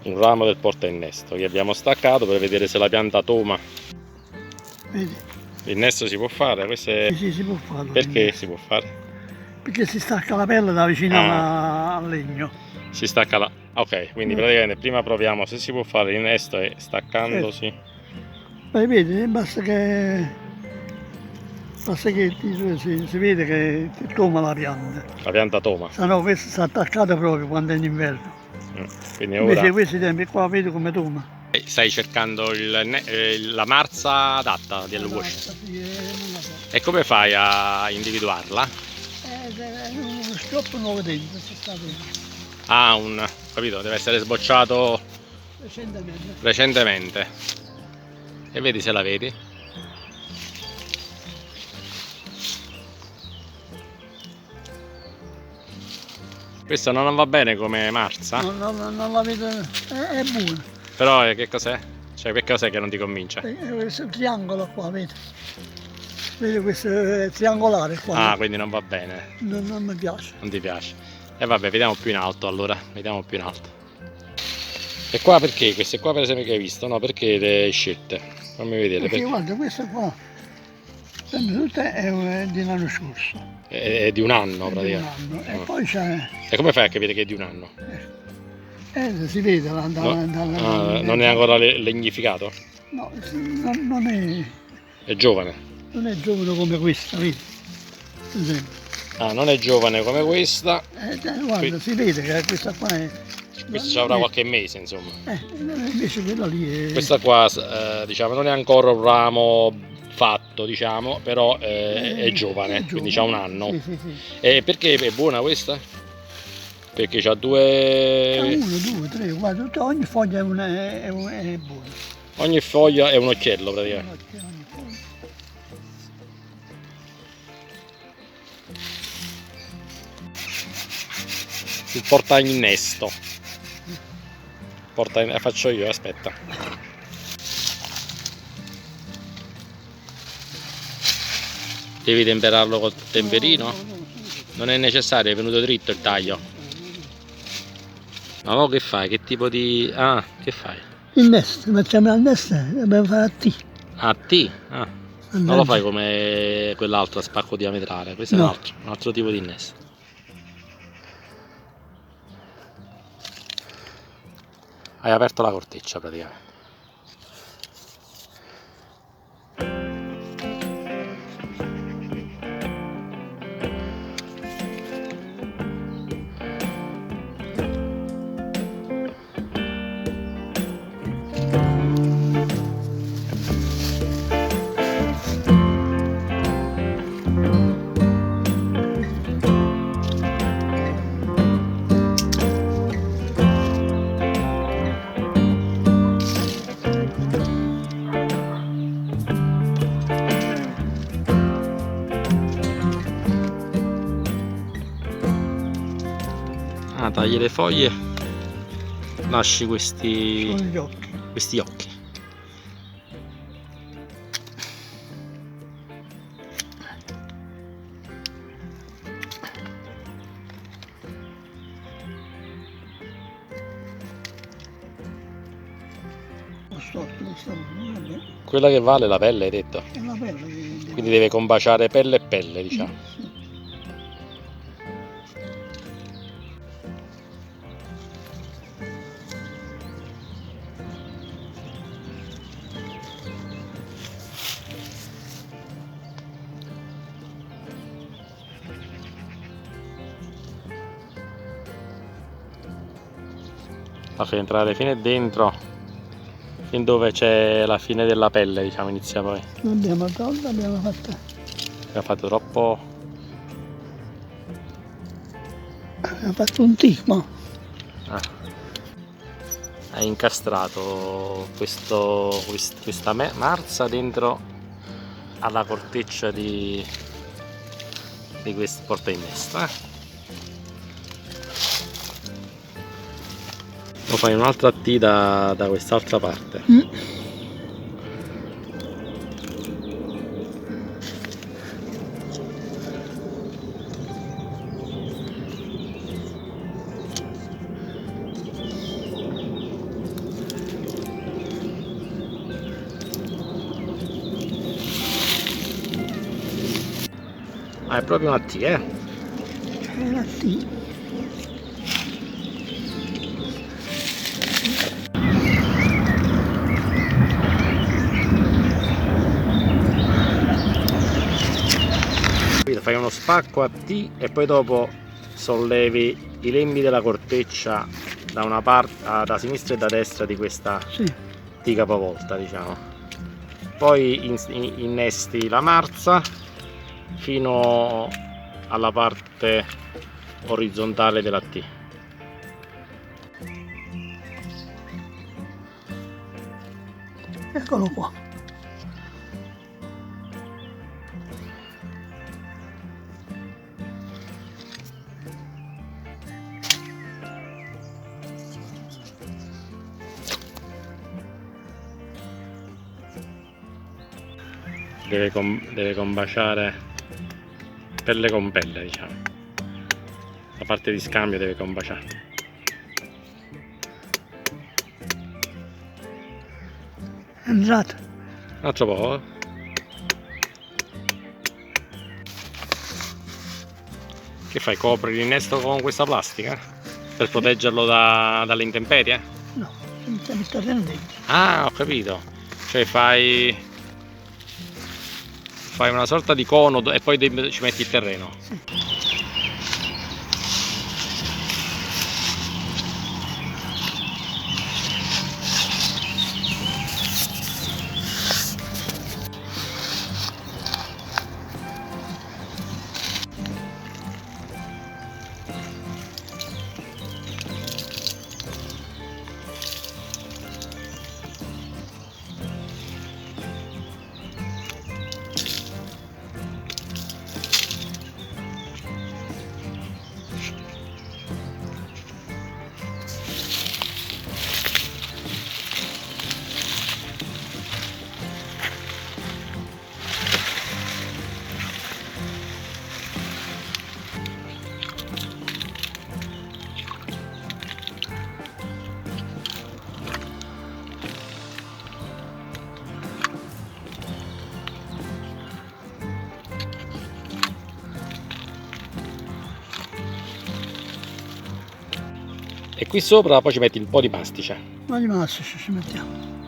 Un ramo del portainnesto che abbiamo staccato per vedere se la pianta toma. Vedi? L'innesto si può fare? Questo è... Sì, si può fare. Perché si può fare? Perché si stacca la pelle da vicino al legno. Si stacca la... Ok, quindi praticamente prima proviamo se si può fare l'innesto e staccandosi. Beh, vedi, basta che si vede che toma la pianta. La pianta toma. Se no questo sta attaccata proprio quando è in inverno. Quindi ora... Invece questi tempi qua vedi come toma. Stai cercando la marza adatta del wash. E come fai a individuarla? Uno schioppo nuovo dentro, Ah, capito, deve essere sbocciato recentemente. E vedi se la vedi. Questa non va bene come marza? Non la vedo, è buona. Però che cos'è? Cioè, che cos'è che non ti convince? Questo triangolo qua, vedi? Vedi questo è triangolare qua. Ah, quindi non va bene. Non mi piace. Non ti piace. E vabbè, vediamo più in alto allora. Vediamo più in alto. E qua perché? Queste qua per esempio che hai visto? No, perché le hai scelte? Fammi vedere. Perché guarda, questa qua, tutta è di l'anno scorso. È di un anno praticamente. Di un anno. E poi c'è... E come fai a capire che è di un anno? Si vede non è ancora legnificato? No, non è... È giovane? Non è giovane come questa, vedi? Ah, non è giovane come questa. Guarda, si vede che questa qua è... Questa ci avrà qualche mese, insomma. Invece quella lì è... Questa qua, diciamo, non è ancora un ramo fatto, diciamo, però è giovane, quindi ha un anno. Sì. E perché è buona questa? Perché c'ha due... 1, 2, 3, guarda, ogni foglia è buona. Ogni foglia è un occhiello praticamente. Il portainnesto. Faccio io, aspetta. Devi temperarlo col temperino? Non è necessario, è venuto dritto il taglio. Ma mo che fai? Che tipo di... Ah, che fai? Il nesto, facciamo il nesto, dobbiamo fare a T. A T? Ah. Non lo fai come quell'altro a spacco diametrale, questo è un altro tipo di innesto. Hai aperto la corteccia praticamente. Tagli le foglie, lasci questi occhi. Quella che vale la pelle, hai detto? È la pelle. Quindi deve combaciare pelle e pelle, diciamo. La fai entrare fino dentro, fin dove c'è la fine della pelle, diciamo, inizia poi. L'abbiamo tolta, abbiamo fatto troppo. Abbiamo fatto un ticco. Hai incastrato questa marza dentro alla corteccia di questo portainnesto. Lo fai un'altra T da quest'altra parte. Ah, è proprio una T, eh? È la T. Capito? Fai uno spacco a T e poi dopo sollevi i lembi della corteccia da una parte, da sinistra e da destra di questa Sì. T capovolta, diciamo. Poi innesti la marza fino alla parte orizzontale della T. Eccolo qua. Deve combaciare pelle con pelle, diciamo. La parte di scambio deve combaciare. È entrato. Un altro po'. Che fai? Copri l'innesto con questa plastica? Per proteggerlo dalle intemperie? No, senza il terreno dentro. Ah, ho capito. Cioè fai una sorta di cono e poi ci metti il terreno. Sì. E qui sopra poi ci metti un po' di mastice. Ma di masso ci mettiamo.